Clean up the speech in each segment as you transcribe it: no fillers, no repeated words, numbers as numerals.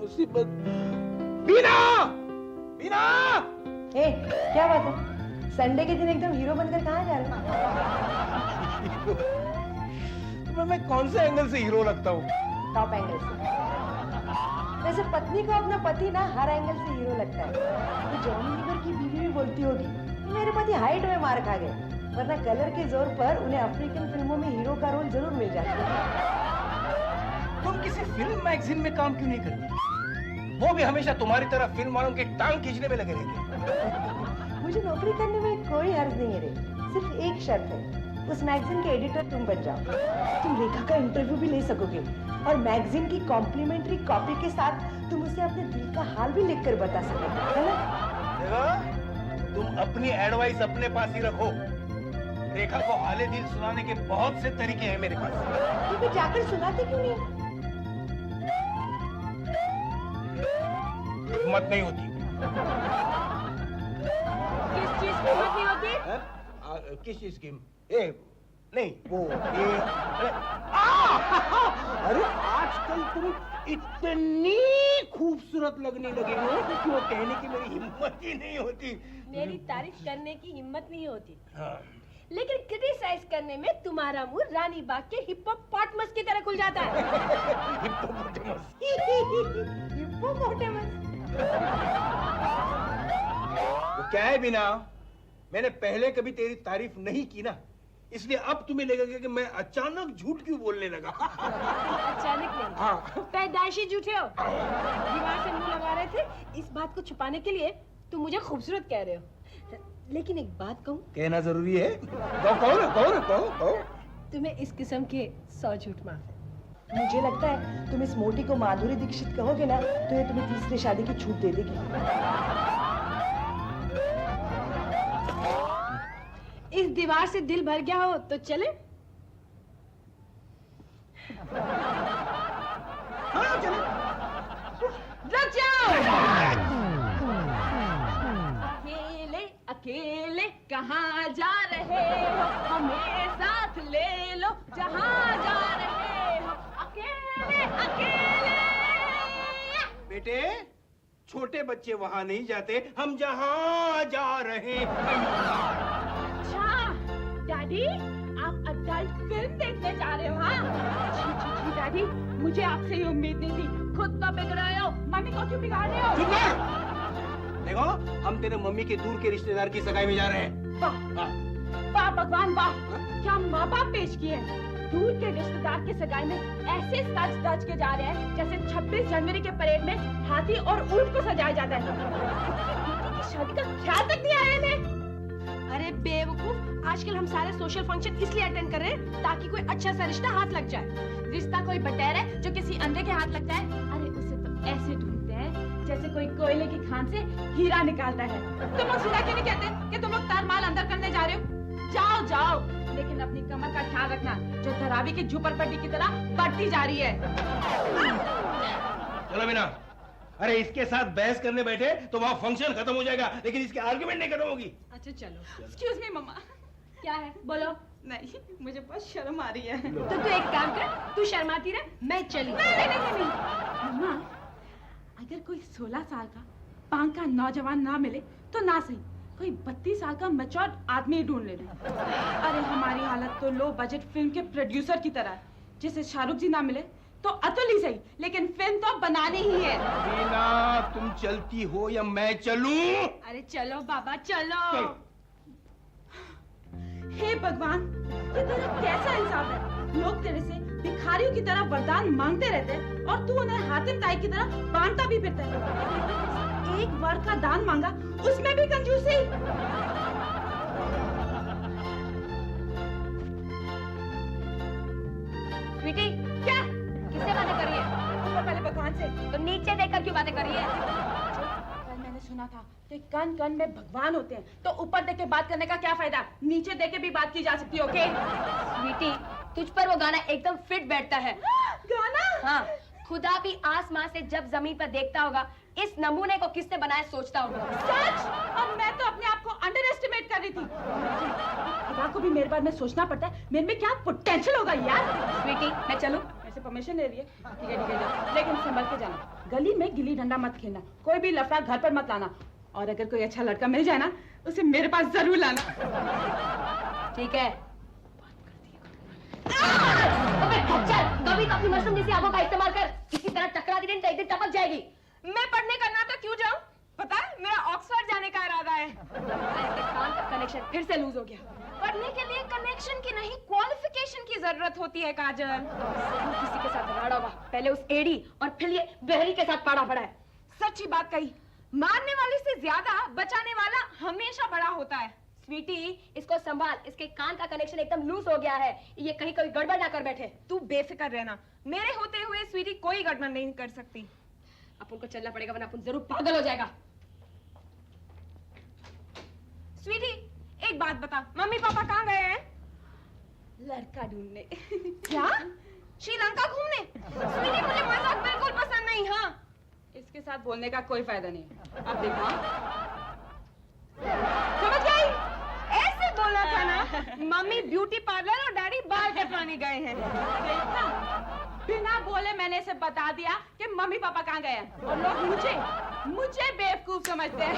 मुसीबत। बीना! बीना! ए, क्या बात है? संडे के दिन एकदम हीरो बनकर कहाँ जा रहा है? मैं कौन से एंगल से हीरो लगता हूँ? टॉप एंगल से। वैसे पत्नी को अपना पति ना हर एंगल से हीरो लगता है। तो जॉनी लीवर की बीवी भी बोलती होगी, मेरे पति हाइट में मार खा गए, वरना कलर के जोर पर उन्हें अफ्रीकन फिल्मों में हीरो का रोल जरूर मिल जाता है। तुम किसी फिल्म मैगजीन में काम क्यों नहीं करती? वो भी हमेशा तुम्हारी तरह फिल्म वालों की टांग खींचने में लगे रहते। मुझे नौकरी करने में कोई हर्ज नहीं है रे, सिर्फ एक शर्त है, उस मैगजीन के एडिटर तुम बन जाओ। तुम रेखा का इंटरव्यू भी ले सकोगे और मैगजीन की कॉम्प्लीमेंट्री कॉपी के साथ तुम उसे अपने दिल का हाल भी लिखकर बता सकोगे, है ना? देखो, तुम अपनी एडवाइस अपने पास ही रखो। रेखा को हाले दिल सुनाने के बहुत से तरीके हैं मेरे पास। तो फिर जाकर सुनाते क्यों नहीं? हिम्मत नहीं होती। किस चीज की हिम्मत नहीं होती? किस चीज की? नहीं वो अरे आजकल तुम इतनी खूबसूरत लगने लगे हो कि वो कहने की मेरी हिम्मत ही नहीं होती। मेरी तारीफ करने की हिम्मत नहीं होती, हाँ। लेकिन क्रिटिसाइज करने में तुम्हारा मुंह रानी बाग के हिप्पोपोटामस की तरह खुल जाता है। हिप्पोपोटामस। हिप्पोपोटामस। वो क्या है बिना, मैंने पहले कभी तेरी तारीफ नहीं की ना, इसलिए अब तुम्हें लगेगा कि मैं अचानक झूठ क्यों बोलने लगा। अचानक नहीं, हाँ। पैदाइशी झूठे हो। दीवार से मुंह लगा रहे थे, इस बात को छुपाने के लिए तुम मुझे खूबसूरत कह रहे हो। लेकिन एक बात कहूँ? कहना जरूरी है? कहो। तुम्हें इस किस्म के 100 झूठ माफ है। मुझे लगता है तुम इस मोटी को माधुरी दीक्षित कहोगे ना, तो ये तुम्हें तीसरी शादी की छूट दे देगी। इस दीवार से दिल भर गया हो तो चले? हाँ चलो। रुक जाओ। अकेले अकेले कहाँ जा रहे हो, हमें साथ ले लो जहाँ जा रहे हो। अकेले अकेले। बेटे, छोटे बच्चे वहाँ नहीं जाते, हम जहाँ जा रहे हैं। अच्छा, डैडी आप अडल्ट फिल्म देखने जा रहे हो? हाँ जी डैडी, मुझे आपसे ये उम्मीद नहीं थी। खुद तो बिगड़ रहे हो, मम्मी को क्यों बिगाड़ रहे हो? चुप कर! देखो, हम तेरे मम्मी के दूर के रिश्तेदार की सगाई में जा रहे हैं। वाह वाह भगवान वाह, क्या माँ बाप पेश किए हैं। दूर के रिश्तेदार की सगाई में ऐसे सज धज के जा रहे हैं जैसे 26 जनवरी के परेड में हाथी और ऊंट को सजाया जाता है। शादी का ख्याल तक नहीं आए थे। अरे बेवकूफ, आजकल हम सारे सोशल फंक्शन इसलिए अटेंड कर रहे हैं ताकि कोई अच्छा सा रिश्ता हाथ लग जाए। रिश्ता कोई बटेर है जो किसी अंधे के हाथ लगता है, अरे उसे तो ऐसे ढूंढते हैं जैसे कोई कोयले की खान से हीरा निकालता है। तुम लोग सीधा क्यों नहीं कहते कि तुम लोग तार माल अंदर करने जा रहे हो? जाओ जाओ, लेकिन अपनी कमर का ख्याल रखना जो धरावी की झुपड़पट्टी की तरह बढ़ती जा रही है। चलो बिना, अरे इसके साथ बहस करने बैठे तो वहाँ फंक्शन खत्म हो जाएगा, लेकिन इसकी आर्गुमेंट नहीं खत्म होगी। अच्छा चलो। एक्सक्यूज मी मम्मा। क्या है बोलो? नहीं, मुझे बहुत शर्म आ रही है। तो तू एक काम कर, तू शर्माती रह, मैं चली। नहीं। मम्मा, अगर कोई 16 साल का पांग का नौजवान ना मिले तो ना सही, कोई 32 साल का मैच्योर्ड आदमी ढूंढ लेना। अरे हमारी हालत तो लो बजट फिल्म के प्रोड्यूसर की तरह है, जिसे शाहरुख जी ना मिले तो अतुल ही सही, लेकिन फिल्म तो बनानी ही है। बिना, तुम चलती हो या मैं चलूं? अरे चलो बाबा चलो। चल। हे भगवान, ये तेरा कैसा इंसाफ है? लोग तेरे से भिखारियों की तरह वरदान मांगते रहते हैं और तू उन्हें हातिम ताई की तरह बांटता भी फिरता है। एक वर का दान मांगा, उसमें भी कंजूसी। स्वीटी, क्या? किससे बातें कर रही है? ऊपर वाले भगवान से। तो नीचे देखकर क्यों बातें कर रही है? कल मैंने सुना था कि कन कन में भगवान होते हैं, तो ऊपर देख के बात करने का क्या फायदा? नीचे देख के भी बात की जा सकती है, ओके? स्वीटी, तुझ पर वो गाना एकदम फिट बैठता है। गाना? हाँ, खुदा भी आसमान से जब जमीन पर देखता होगा, इस नमूने को किसने बनाया सोचता होगा। सच? और मैं तो अपने आप को अंडर एस्टिमेट कर रही थी। खुदा को भी मेरे बारे में सोचना पड़ता है, मेरे में क्या पोटेंशियल होगा यार। स्वीटी, मैं चलूं? ऐसे परमिशन ले रही है? ठीक है, लेकिन संभल के जाना, गली में गिल्ली डंडा मत खेलना, कोई भी लफड़ा घर पर मत लाना, और अगर कोई अच्छा लड़का मिल जाए ना उसे मेरे पास जरूर लाना, ठीक है? कभी कभी मशरूम जैसी आंखों का इस्तेमाल कर, इसी तरह टकरा दी एक दिन टपक जाएगी। मैं पढ़ने कर्नाटक क्यों जाऊं? पता है मेरा ऑक्सफोर्ड जाने का इरादा है। कान का कनेक्शन फिर से लूज हो गया। पढ़ने के लिए कनेक्शन की नहीं क्वालिफिकेशन की जरूरत होती है काजल। किसी के साथ लड़ा हुआ, पहले उस एडी और फिर ये बहरी के साथ पड़ा पड़ा है। सच्ची बात कही, मारने वाले से ज्यादा बचाने वाला हमेशा बड़ा होता है। स्वीटी, इसको संभाल, इसके कान का कनेक्शन एकदम लूज हो गया है, ये कहीं कोई गड़बड़ ना कर बैठे। तू बेफिक्र रहना, मेरे होते हुए स्वीटी कोई गड़बड़ नहीं कर सकती। अपन को चलना पड़ेगा वरना अपन जरूर पागल हो जाएगा। स्वीटी, एक बात बता, मम्मी पापा कहाँ गए हैं? लड़का ढूंढने। क्या? श्रीलंका घूमने? स्वीटी, मुझे मजाक बिल्कुल पसंद नहीं। हाँ, इसके साथ बोलने का कोई फायदा नहीं। अब देखो, समझ गई? ऐसे बोला था ना, मम्मी ब्यूटी पार्लर और डैडी बाल कटवाने गए हैं। देखा? बिना बोले मैंने इसे बता दिया कि मम्मी पापा कहाँ गए हैं, और लोग मुझे बेवकूफ समझते हैं।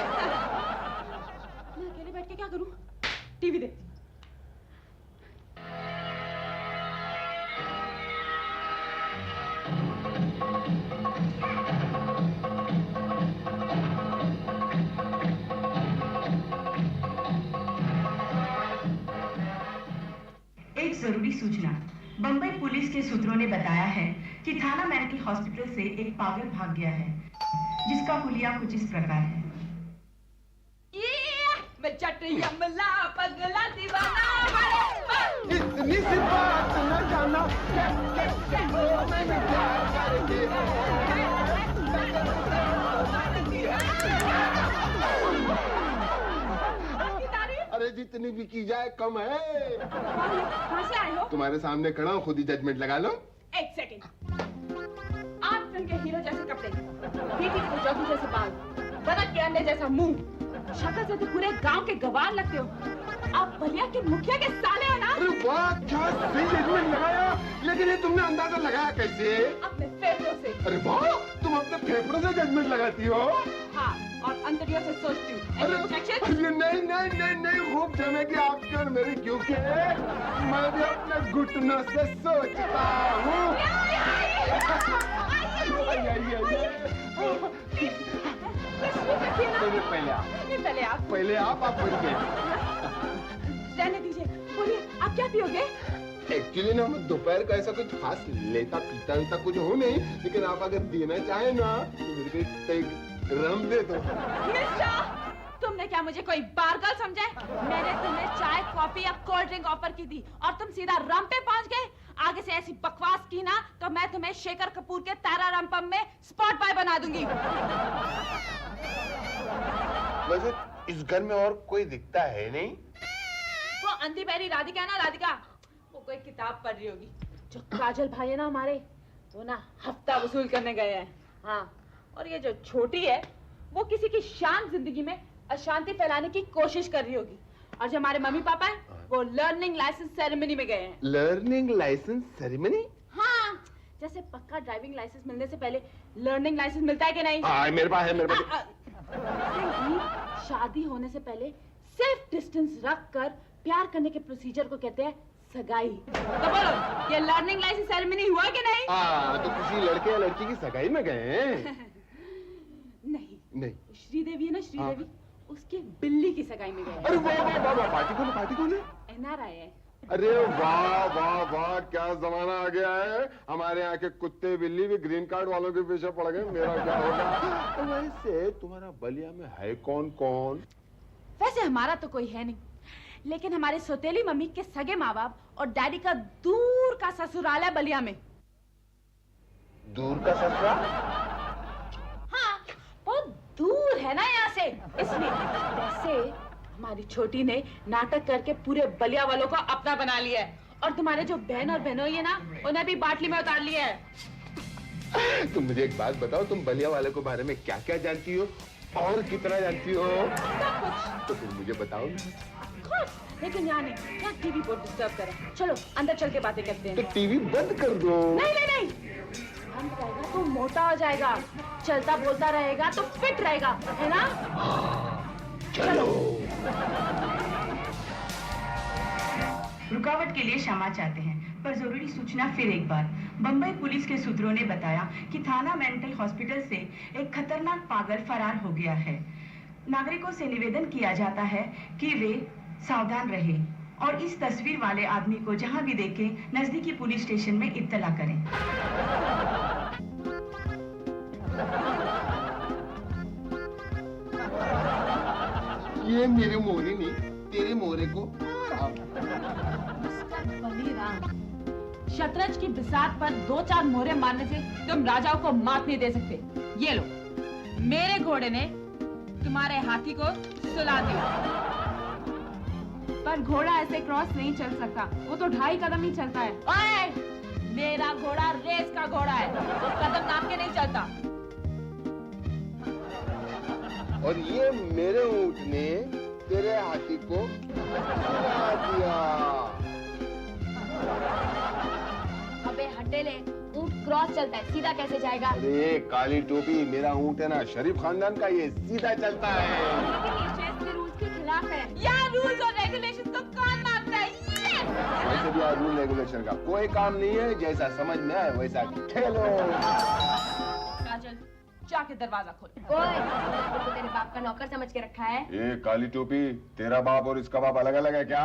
मैं अकेले बैठ के क्या करूं? टीवी देखती हूं। एक जरूरी सूचना। बम्बई पुलिस के सूत्रों ने बताया है कि थाना मेंटल हॉस्पिटल से एक पागल भाग गया है, जिसका हुलिया कुछ इस प्रकार है। मैं चटनी अमला पगला दीवाना। इतनी सी बात न जाना, कैसे हो मैंने प्यार करके। अरे जितनी भी की जाए कम है। कहाँ से आए हो? तुम्हारे सामने खड़ा हूँ, खुद ही जजमेंट लगा लो। एक सेकंड। आप फिल्म के हीरो जैसे कपड़े, बीटी को जगू जैसे बाल, बरक के अंडे जैसा मुंह, शक्ल से तो पूरे गांव के गवार लगते हो। आप बलिया के मुखिया के साले हो ना? अरे वाह, क्या सही जजमेंट लगाया। लेकिन ये तुमने अंदाजा लगाया कैसे? अपने फेफड़ों से। अरे वाह, तुम अपने फेफड़ों से जजमेंट लगाती हो? हाँ, और अंतरियों से सोचती हूँ। अरे नहीं नहीं नहीं नहीं, खूब जमेगी आपकी और मेरी, क्योंकि मैं भी अपने घुटनों से सोचता हूँ। पहले आप बढ़ गए। रहने दीजिए, बोलिए आप क्या पियोगे? एक्चुअली ना मैं दोपहर का ऐसा कुछ खास लेता पीता वेता कुछ हो नहीं, लेकिन आप अगर देना चाहे ना तो मेरे को एक रम दे दो। मिस्टर, तुमने क्या मुझे कोई बारगल समझा है? मैंने तुम्हें चाय कॉफी या कोल्ड ड्रिंक ऑफर की थी और तुम सीधा रम पे पहुंच गए। आगे से ऐसी बकवास की ना तो मैं तुम्हें शेखर कपूर के तारा रामपम में स्पॉट बॉय बना दूंगी। वैसे इस घर में और कोई दिखता है नहीं? वो अंधी पैरी राधिका है ना, राधिका, वो कोई किताब पढ़ रही होगी। जो काजल भाई है ना हमारे, वो ना हफ्ता वसूल करने गए हैं। हाँ, और ये जो छोटी है वो किसी की शांत जिंदगी में अशांति फैलाने की कोशिश कर रही होगी। और जो हमारे मम्मी पापा है वो लर्निंग लाइसेंस सेरेमनी में गए हैं। Learning license ceremony? हाँ, जैसे पक्का ड्राइविंग लाइसेंस मिलने से पहले लर्निंग लाइसेंस मिलता है कि नहीं? मेरे पास है, मेरे पास। शादी होने से पहले सेफ डिस्टेंस रख कर प्यार करने के प्रोसीजर को कहते हैं सगाई। तो बोलो, ये लर्निंग लाइसेंस सेरेमनी हुआ कि नहीं? तो किसी लड़के या लड़की की सगाई में गए हैं? नहीं नहीं। श्रीदेवी है ना, श्रीदेवी, उसके बिल्ली की सगाई में गए। अरे वाह वाह वाह वाह, पार्टी कौन है? NRI है। अरे वाह वाह वाह, क्या जमाना आ गया है। हमारे यहाँ के कुत्ते बिल्ली भी ग्रीन कार्ड वालों के पीछे पड़ गए, मेरा क्या होगा। तो वैसे तुम्हारा बलिया में है कौन कौन? वैसे हमारा तो कोई है नहीं, लेकिन हमारे सौतेली मम्मी के सगे माँ बाप और डैडी का दूर का ससुराल है बलिया में। दूर का ससुराल? हाँ, बहुत दूर है ना यहाँ से, इसलिए। वैसे हमारी छोटी ने नाटक करके पूरे बलिया वालों को अपना बना लिया है, और तुम्हारे जो बहन और बहनोई है ना, उन्हें भी बाटली में उतार लिया है। तुम मुझे एक बात बताओ, तुम बलिया वाले के बारे में क्या क्या जानती हो और कितना जानती हो? सब कुछ। तो तुम मुझे बताओ ना। लेकिन यहाँ नहीं, यहाँ टीवी बहुत डिस्टर्ब करे। चलो अंदर चल के बातें करते तो हैं। टीवी बंद कर दो। नहीं नहीं नहीं, शांत रहेगा तो मोटा हो जाएगा, चलता बोलता रहेगा तो फिट रहेगा, है ना? चलो। रुकावट के लिए क्षमा चाहते हैं, पर जरूरी सूचना फिर एक बार। बम्बई पुलिस के सूत्रों ने बताया कि थाना मेंटल हॉस्पिटल से एक खतरनाक पागल फरार हो गया है। नागरिकों से निवेदन किया जाता है कि वे सावधान रहें और इस तस्वीर वाले आदमी को जहां भी देखें नजदीकी पुलिस स्टेशन में इत्तला करें। ये मेरे मोरे ने तेरे मोरे को शतरंज की बिसात पर 2-4 मोहरे मारने से तुम राजाओं को मात नहीं दे सकते। ये लो, मेरे घोड़े ने तुम्हारे हाथी को सुला दिया। पर घोड़ा ऐसे क्रॉस नहीं चल सकता, वो तो 2.5 कदम ही चलता है। ओए, मेरा घोड़ा रेस का घोड़ा है, वो कदम नाप के नहीं चलता। और ये मेरे ऊंट ने तेरे हाथी को सुला दिया। अबे हटेले, ऊंट क्रॉस चलता है, सीधा कैसे जाएगा? अरे काली टोपी, मेरा ऊंट है ना शरीफ खानदान का, ये सीधा चलता है। लेकिन ये चेस के रूल्स के खिलाफ है। यार रूल्स और रेगुलेशन को कौन मानता है? वैसे भी रूल रेगुलेशन का कोई काम नहीं है, जैसा समझ में आए वैसा खेलो। काजल, जाके दरवाजा खोल। ओए, तो तेरे बाप का नौकर समझ के रखा है। ये काली टोपी, तेरा बाप और इसका बाप अलग अलग है क्या?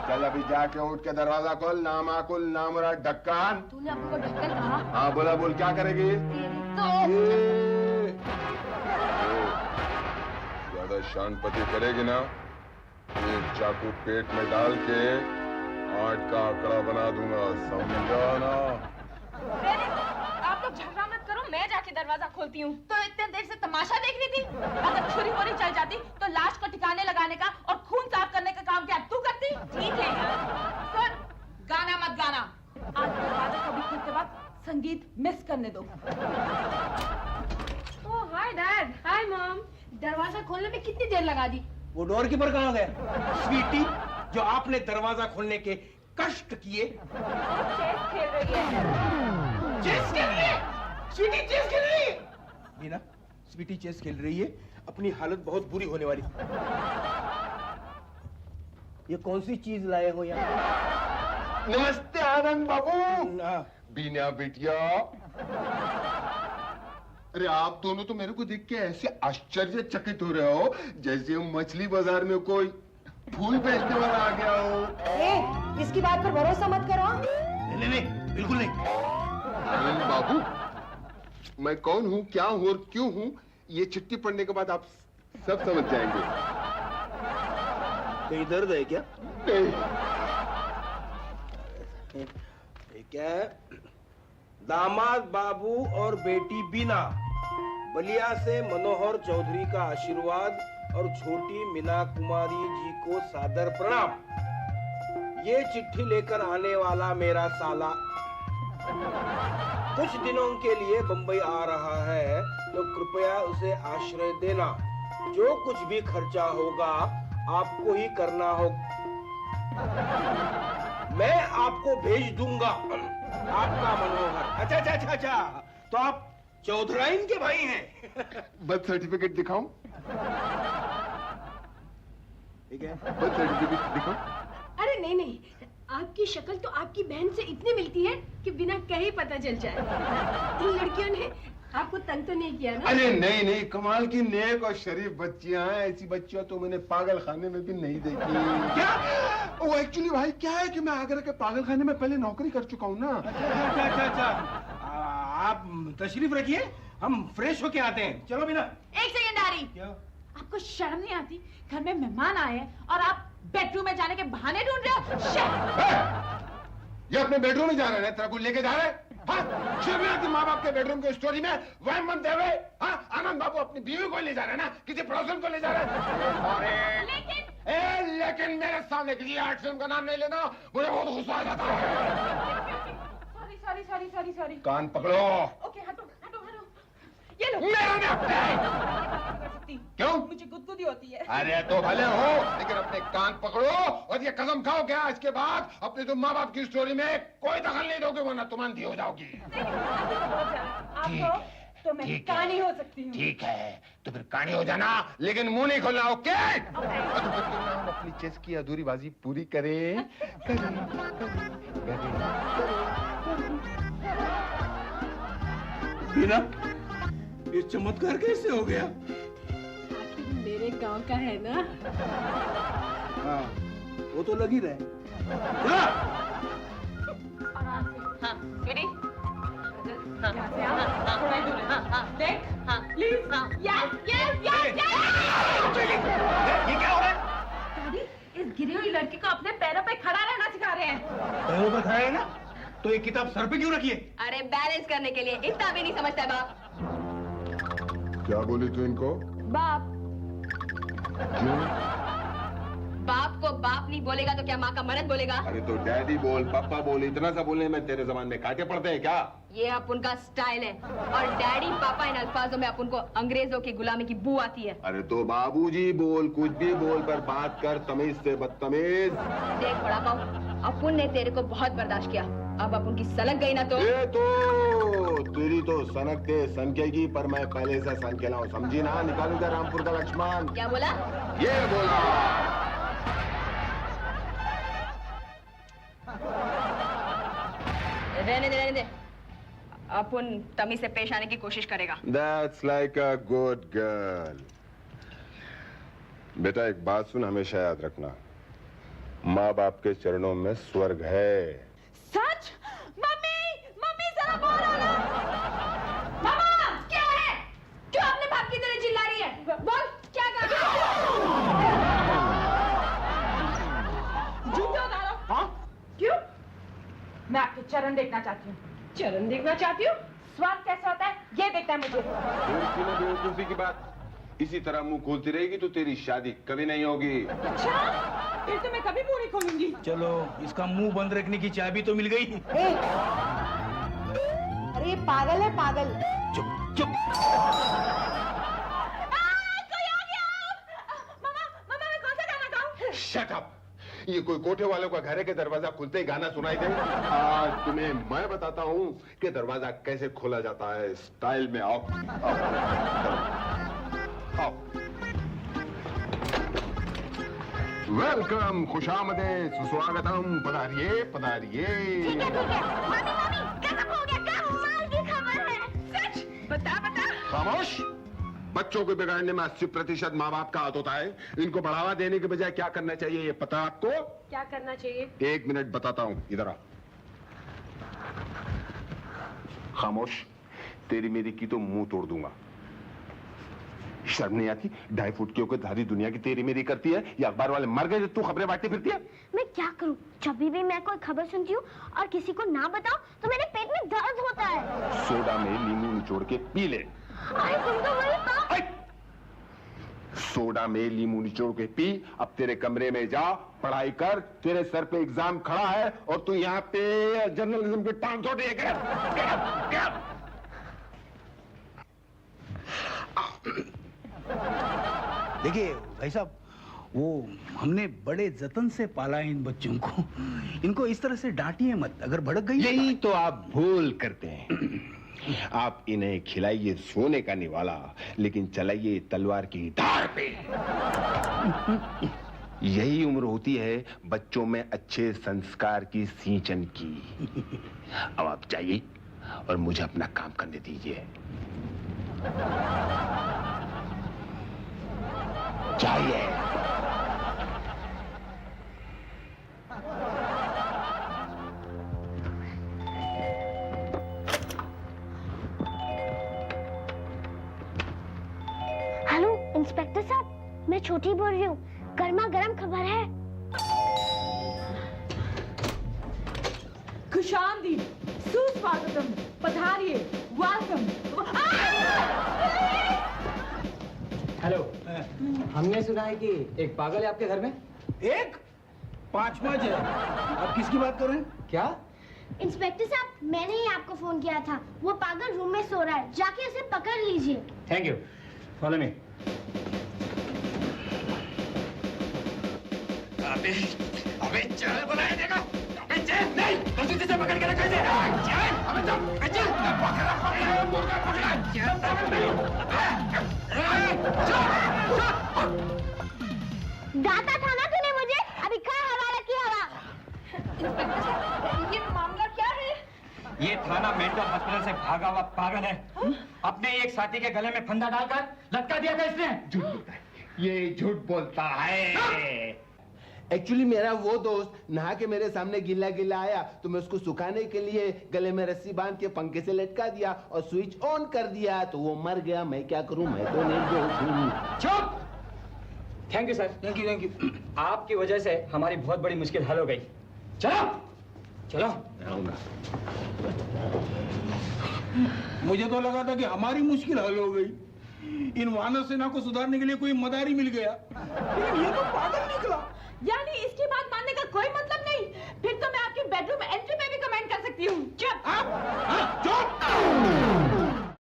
चल अभी जाके उठ के दरवाजा खोल। नाम आकुल, नाम रहा ढक्कन। तूने अब्बू को ढक्कन कहा? हाँ बोला, बोल क्या करेगी? तो ज्यादा शानपति करेगी ना, ये चाकू पेट में डाल के 8 का आंकड़ा बना दूंगा, समझा ना? आप लोग झगड़ा मत करो, मैं जाके दरवाजा खोलती हूँ। तो इतने देर से तमाशा देख रही थी? अगर छुरी वुरी चल जाती तो लाश को ठिकाने लगाने का और खून साफ करने का काम क्या तू करती? ठीक है यार। सुन, गाना मत गाना। आज दरवाजा कभी खुलते वक्त संगीत मिस करने दो। ओह हाय डैड, हाय मॉम। दरवाजा खोलने में कितनी देर लगा दी? वो डोर कीपर कहाँ गया? स्वीटी, जो आपने दरवाजा खोलने के कष्ट किए। चेस खेल रही है। चेस खेल रही है? स्वीटी चेस खेल रही है? बीना, स्वीटी चेस खेल रही है, अपनी हालत बहुत बुरी होने वाली। ये कौन सी चीज लाए हो यहाँ? नमस्ते आनंद बाबू। ना। बीना बिटिया, अरे आप दोनों तो मेरे को देख के ऐसे आश्चर्यचकित हो रहे हो जैसे मछली बाजार में कोई फूल बेचने वाला आ गया हो। ए, इसकी बात पर भरोसा मत करो। नहीं नहीं, बिल्कुल नहीं। आनंद बाबू, मैं कौन हूँ, क्या हूँ और क्यों हूँ, ये चिट्ठी पढ़ने के बाद आप सब समझ जाएंगे। कहीं दर्द है क्या? नहीं। ये क्या है? दामाद बाबू और बेटी बीना, बलिया से मनोहर चौधरी का आशीर्वाद और छोटी मीना कुमारी जी को सादर प्रणाम। ये चिट्ठी लेकर आने वाला मेरा साला कुछ दिनों के लिए बंबई आ रहा है, तो कृपया उसे आश्रय देना। जो कुछ भी खर्चा होगा आपको ही करना हो। मैं आपको भेज दूंगा। आपका मनोहर। अच्छा अच्छा अच्छा अच्छा, तो आप चौधराइन के भाई हैं? बर्थ सर्टिफिकेट दिखाऊं? ठीक है, बर्थ सर्टिफिकेट दिखाऊं? अरे नहीं नहीं, आपकी शक्ल तो आपकी बहन से इतनी मिलती है कि बिना कहे पता चल जाए। इन लड़कियों ने आपको तंग तो नहीं किया ना? अरे नहीं नहीं, कमाल की नेक और शरीफ बच्चियां हैं। ऐसी बच्चियां तो मैंने पागल खाने में भी नहीं देखी। क्या? वो एक्चुअली भाई क्या है कि मैं आगरा के पागल खाने में पहले नौकरी कर चुका हूँ ना। अच्छा अच्छा अच्छा, आप तशरीफ रखिए, हम फ्रेश होके आते हैं। चलो बिना। एक सेकंड आ रही। क्या? आपको शर्म नहीं आती? घर में मेहमान आए हैं और आप बेडरूम में जाने के बहाने ढूंढ रहे हो? ये अपने बेडरूम में जा रहे हैं, तेरा कुछ लेके जा रहे हैं? हाँ, शर्म नहीं आती माँ बाप के बेडरूम की स्टोरी में वह मन दे हुए? हाँ, आनंद बाबू अपनी बीवी को ले जा रहे हैं ना, किसी पड़ोसन को ले जा रहे हैं? लेकिन मेरे सामने किसी आर्ट फिल्म का नाम नहीं लेना, मुझे बहुत गुस्सा आ जाता है। Sorry sorry sorry sorry sorry. कान पकड़ो। ओके, हटो हटो हटो। ये लो। मेरा सकती। क्यों? मुझे गुदगुदी होती है। अरे तो भले हो, लेकिन अपने कान पकड़ो और ये कसम खाओ क्या इसके बाद अपने तुम माँ बाप की स्टोरी में कोई दखल नहीं दोगे, वरना तुम अंधी हो जाओगी। आप हो तो मैं कहानी हो सकती हूँ। ठीक है, तो फिर कहानी हो जाना, लेकिन मुंह नहीं खोलना, ओके? हम अपनी चेस की अधूरी बाजी पूरी करें। बीना, ये चमत्कार कैसे हो गया? आखिर मेरे गांव का है ना। हाँ, वो तो लग ही रहे। हाँ, रेडी? यहाँ से आओ, थोड़ा ही दूर है। देख, please. Yes, yes, yes, yes. ये क्या हो रहा है? दादी, इस गिरी हुई लड़की को अपने पैरों पे खड़ा रहना सिखा रहे हैं। पैरों पर खड़ा है ना? तो ये किताब सर पे क्यों रखी है? अरे बैलेंस करने के लिए। इतना भी नहीं समझता बाप। क्या बोली तू इनको? बाप क्यों? बाप को बाप नहीं बोलेगा तो क्या माँ का मरद बोलेगा? अरे तो डैडी बोल, पापा बोल, इतना सा बोलने में तेरे जबान में कांटे पड़ते हैं क्या? ये अपन का स्टाइल है। और डैडी पापा इन अल्फाजों में अपन को अंग्रेजों की गुलामी की बू आती है। अरे तो बाबूजी बोल, कुछ भी बोल, पर बात कर तमीज से बदतमीज। देख बड़ा पाऊ, अपन ने तेरे को बहुत बर्दाश्त किया, अब अपन की सलग गई ना तो। ये तो तेरी तो सनकते सनकेगी, पर मैं पहले से सनकेला हूँ, समझी ना? निकालूंगा रामपुर का लक्ष्मण। क्या बोला? ये बोला। रहने दे। अपन तमीज से पेश आने की कोशिश करेगा। That's like a good girl. बेटा एक बात सुन, हमेशा याद रखना, माँ बाप के चरणों में स्वर्ग है। सच? मम्मी जरा बाहर आना। मामा, क्या है? क्यों अपने बाप की तरह चिल्ला रही है? बोल, क्या कर रही है? जूते उतारो। हाँ? क्यों? मैं आपके चरण देखना चाहती हूँ। चरण देखना चाहती हूँ? स्वाद कैसा होता है ये देखना है मुझे। बेवकूफी की बात, इसी तरह मुंह खोलती रहेगी तो तेरी शादी कभी नहीं होगी। अच्छा, फिर तो मैं कभी मुंह नहीं खोलूंगी। चलो, इसका मुंह बंद रखने की चाबी तो मिल गई। अरे ये पागल है, पागल। चुप। कोई आ गया। मामा मैं कौन सा गाना गाऊं? Shut up! ये कोई कोठे वालों का घर है कि दरवाजा खुलते ही गाना सुनाई दे? आज तुम्हें मैं बताता हूँ कि दरवाजा कैसे खोला जाता है स्टाइल में। आओ। वेलकम, खुशामदीद, सुस्वागतम, पधारिए पधारिए। सच? बता। खामोश! बच्चों को बिगाड़ने में 80% माँ बाप का हाथ होता है। इनको बढ़ावा देने के बजाय क्या करना चाहिए ये पता आपको? क्या करना चाहिए? 1 मिनट बताता हूँ, इधर आ। खामोश, तेरी मेरी की तो मुंह तोड़ दूंगा। शर्म नहीं आती? 2.5 फुट के ऊपर सारी दुनिया की तेरी मेरी करती है। ये अखबार वाले मर गए, तू खबरें बांटती फिरती है। मैं क्या करूं? जब भी मैं कोई खबर सुनती हूँ और किसी को ना बताऊं तो मेरे पेट में दर्द होता है। सोडा में नींबू निचोड़ के पी ले। अरे तुम तो वही कहो। सोडा में नींबू निचोड़ के पी। अब तेरे कमरे में जा, पढ़ाई कर, तेरे सर पे एग्जाम खड़ा है और तू यहाँ पे जर्नलिज्म के टांग छोड़ रही है। देखिए भाई साहब, वो हमने बड़े जतन से पाला है इन बच्चों को। इनको इस तरह से डांटिए मत, अगर भड़क गई। यही तो आप भूल करते हैं। आप इन्हें खिलाइए सोने का निवाला, लेकिन चलाइए तलवार की धार पे। यही उम्र होती है बच्चों में अच्छे संस्कार की सींचन की। अब आप जाइए और मुझे अपना काम करने दीजिए। जाइए। हेलो इंस्पेक्टर साहब, मैं छोटी बोल रही हूँ, गर्मा गर्म खबर है। खुशामदीद, सुस्वागतम, पधारिए, वेलकम। हेलो, हमने सुना है कि एक पागल है आपके घर में। एक 5 है। आप किसकी बात कर रहे हैं? क्या? इंस्पेक्टर साहब, मैंने ही आपको फोन किया था। वो पागल रूम में सो रहा है, जाके उसे पकड़ लीजिए। Thank you, follow me. अबे अबे चल बुलाए देगा। अबे चल नहीं तो जूते से पकड़ के रखा दे। चल अबे चल चल पकड़ा पकड़ा मुर्गा पकड़ा डांटा था ना तूने मुझे, अभी कहाँ हवाला किया हवा। इंस्पेक्टर साहब, ये मामला क्या है? ये थाना मेंटल हॉस्पिटल से भागा हुआ पागल है। अपने एक साथी के गले में फंदा डालकर लटका दिया था इसने। झूठ बोलता है, ये झूठ बोलता है। एक्चुअली मेरा वो दोस्त नहा के मेरे सामने गिला गिला आया तो मैं उसको सुखाने के लिए गले में रस्सी बांध के पंखे से लटका दिया और स्विच ऑन कर दिया तो वो मर गया। मैं क्या करूं, मैं तो नहीं दोस्त। चुप। Thank you sir. Thank you. आपकी वजह से हमारी बहुत बड़ी मुश्किल हल हो गई। चलो चलो। मुझे तो लगा था कि हमारी मुश्किल हल हो गई, इन वानर सेना को सुधारने के लिए कोई मदारी मिल गया, लेकिन ये तो पागल निकला। यानी इसकी बात मानने का कोई मतलब नहीं। फिर तो मैं आपकी बेडरूम एंट्री पे भी कमेंट कर सकती हूँ। चुप। चुप।